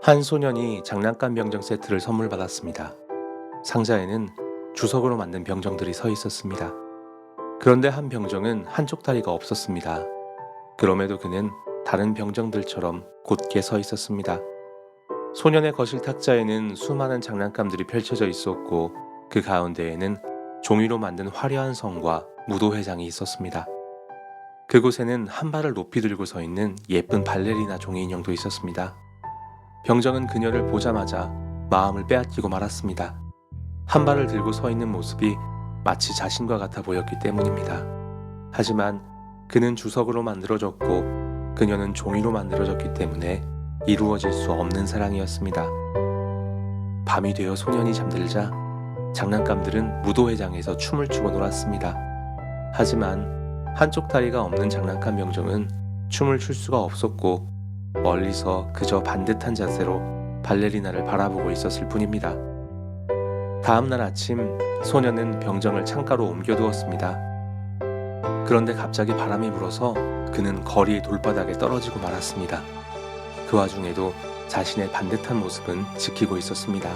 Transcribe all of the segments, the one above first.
한 소년이 장난감 병정 세트를 선물 받았습니다. 상자에는 주석으로 만든 병정들이 서 있었습니다. 그런데 한 병정은 한쪽 다리가 없었습니다. 그럼에도 그는 다른 병정들처럼 곧게 서 있었습니다. 소년의 거실 탁자에는 수많은 장난감들이 펼쳐져 있었고 그 가운데에는 종이로 만든 화려한 성과 무도회장이 있었습니다. 그곳에는 한 발을 높이 들고 서 있는 예쁜 발레리나 종이 인형도 있었습니다. 병정은 그녀를 보자마자 마음을 빼앗기고 말았습니다. 한 발을 들고 서 있는 모습이 마치 자신과 같아 보였기 때문입니다. 하지만 그는 주석으로 만들어졌고 그녀는 종이로 만들어졌기 때문에 이루어질 수 없는 사랑이었습니다. 밤이 되어 소년이 잠들자 장난감들은 무도회장에서 춤을 추고 놀았습니다. 하지만 한쪽 다리가 없는 장난감 병정은 춤을 출 수가 없었고 멀리서 그저 반듯한 자세로 발레리나를 바라보고 있었을 뿐입니다. 다음날 아침 소년은 병정을 창가로 옮겨두었습니다. 그런데 갑자기 바람이 불어서 그는 거리의 돌바닥에 떨어지고 말았습니다. 그 와중에도 자신의 반듯한 모습은 지키고 있었습니다.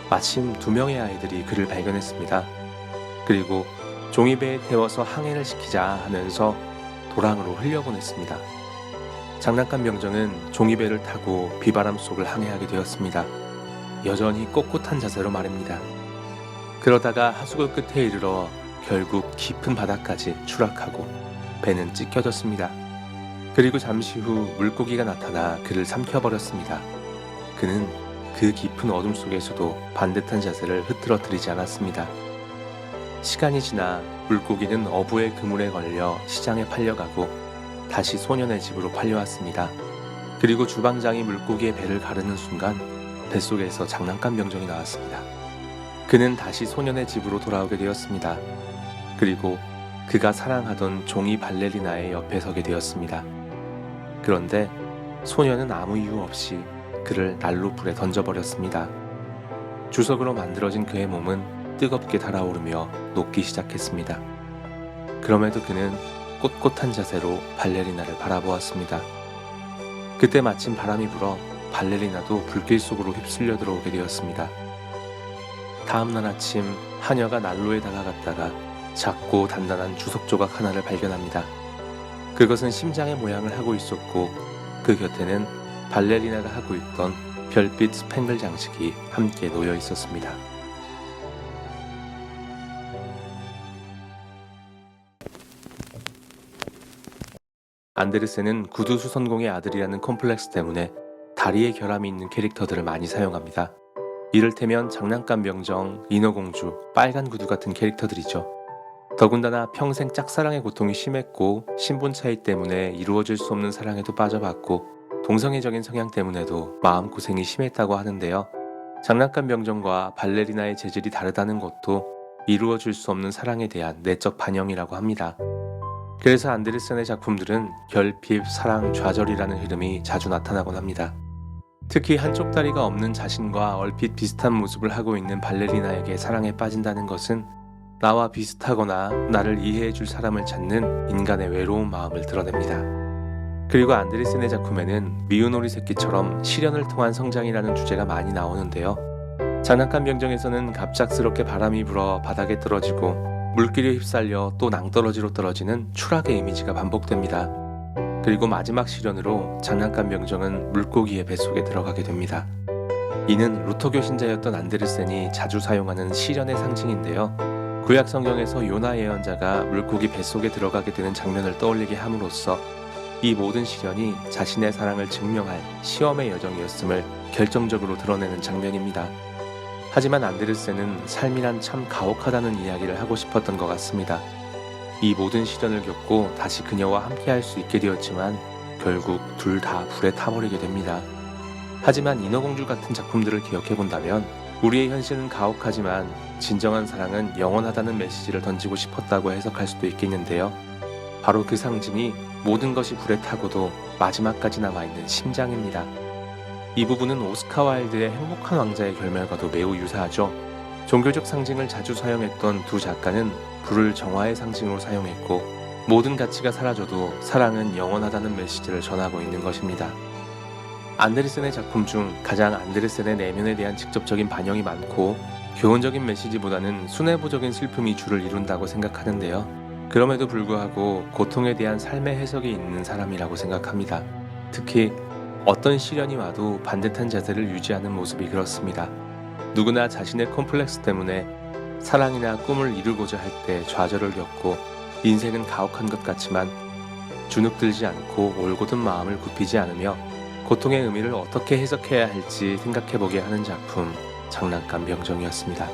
마침 2명의 아이들이 그를 발견했습니다. 그리고 종이배에 태워서 항해를 시키자 하면서 도랑으로 흘려보냈습니다. 장난감 병정은 종이배를 타고 비바람 속을 항해하게 되었습니다. 여전히 꼿꼿한 자세로 말입니다. 그러다가 하수구 끝에 이르러 결국 깊은 바다까지 추락하고 배는 찢겨졌습니다. 그리고 잠시 후 물고기가 나타나 그를 삼켜버렸습니다. 그는 그 깊은 어둠 속에서도 반듯한 자세를 흐트러뜨리지 않았습니다. 시간이 지나 물고기는 어부의 그물에 걸려 시장에 팔려가고 다시 소년의 집으로 팔려왔습니다. 그리고 주방장이 물고기의 배를 가르는 순간 뱃속에서 장난감 병정이 나왔습니다. 그는 다시 소년의 집으로 돌아오게 되었습니다. 그리고 그가 사랑하던 종이 발레리나의 옆에 서게 되었습니다. 그런데 소년은 아무 이유 없이 그를 난로 불에 던져버렸습니다. 주석으로 만들어진 그의 몸은 뜨겁게 달아오르며 녹기 시작했습니다. 그럼에도 그는 꼿꼿한 자세로 발레리나를 바라보았습니다. 그때 마침 바람이 불어 발레리나도 불길 속으로 휩쓸려 들어오게 되었습니다. 다음날 아침 하녀가 난로에 다가갔다가 작고 단단한 주석 조각 하나를 발견합니다. 그것은 심장의 모양을 하고 있었고 그 곁에는 발레리나가 하고 있던 별빛 스팽글 장식이 함께 놓여 있었습니다. 안데르센은 구두수선공의 아들이라는 콤플렉스 때문에 다리에 결함이 있는 캐릭터들을 많이 사용합니다. 이를테면 장난감 병정, 인어공주, 빨간 구두 같은 캐릭터들이죠. 더군다나 평생 짝사랑의 고통이 심했고 신분 차이 때문에 이루어질 수 없는 사랑에도 빠져봤고 동성애적인 성향 때문에도 마음고생이 심했다고 하는데요. 장난감 병정과 발레리나의 재질이 다르다는 것도 이루어질 수 없는 사랑에 대한 내적 반영이라고 합니다. 그래서 안데르센의 작품들은 결핍, 사랑, 좌절이라는 흐름이 자주 나타나곤 합니다. 특히 한쪽 다리가 없는 자신과 얼핏 비슷한 모습을 하고 있는 발레리나에게 사랑에 빠진다는 것은 나와 비슷하거나 나를 이해해줄 사람을 찾는 인간의 외로운 마음을 드러냅니다. 그리고 안데르센의 작품에는 미운 오리 새끼처럼 시련을 통한 성장이라는 주제가 많이 나오는데요. 장난감 병정에서는 갑작스럽게 바람이 불어 바닥에 떨어지고 물길에 휩쓸려 또 낭떠러지로 떨어지는 추락의 이미지가 반복됩니다. 그리고 마지막 시련으로 장난감 병정은 물고기의 뱃속에 들어가게 됩니다. 이는 루터교 신자였던 안데르센이 자주 사용하는 시련의 상징인데요. 구약 성경에서 요나 예언자가 물고기 뱃속에 들어가게 되는 장면을 떠올리게 함으로써 이 모든 시련이 자신의 사랑을 증명할 시험의 여정이었음을 결정적으로 드러내는 장면입니다. 하지만 안데르센은 삶이란 참 가혹하다는 이야기를 하고 싶었던 것 같습니다. 이 모든 시련을 겪고 다시 그녀와 함께할 수 있게 되었지만 결국 둘 다 불에 타버리게 됩니다. 하지만 인어공주 같은 작품들을 기억해본다면 우리의 현실은 가혹하지만 진정한 사랑은 영원하다는 메시지를 던지고 싶었다고 해석할 수도 있겠는데요. 바로 그 상징이 모든 것이 불에 타고도 마지막까지 남아있는 심장입니다. 이 부분은 오스카 와일드의 행복한 왕자의 결말과도 매우 유사하죠. 종교적 상징을 자주 사용했던 두 작가는 불을 정화의 상징으로 사용했고 모든 가치가 사라져도 사랑은 영원하다는 메시지를 전하고 있는 것입니다. 안데르센의 작품 중 가장 안데르센의 내면에 대한 직접적인 반영이 많고 교훈적인 메시지보다는 순애보적인 슬픔이 주를 이룬다고 생각하는데요. 그럼에도 불구하고 고통에 대한 삶의 해석이 있는 사람이라고 생각합니다. 특히 어떤 시련이 와도 반듯한 자세를 유지하는 모습이 그렇습니다. 누구나 자신의 콤플렉스 때문에 사랑이나 꿈을 이루고자 할 때 좌절을 겪고 인생은 가혹한 것 같지만 주눅들지 않고 올곧은 마음을 굽히지 않으며 고통의 의미를 어떻게 해석해야 할지 생각해보게 하는 작품, 장난감 병정이었습니다.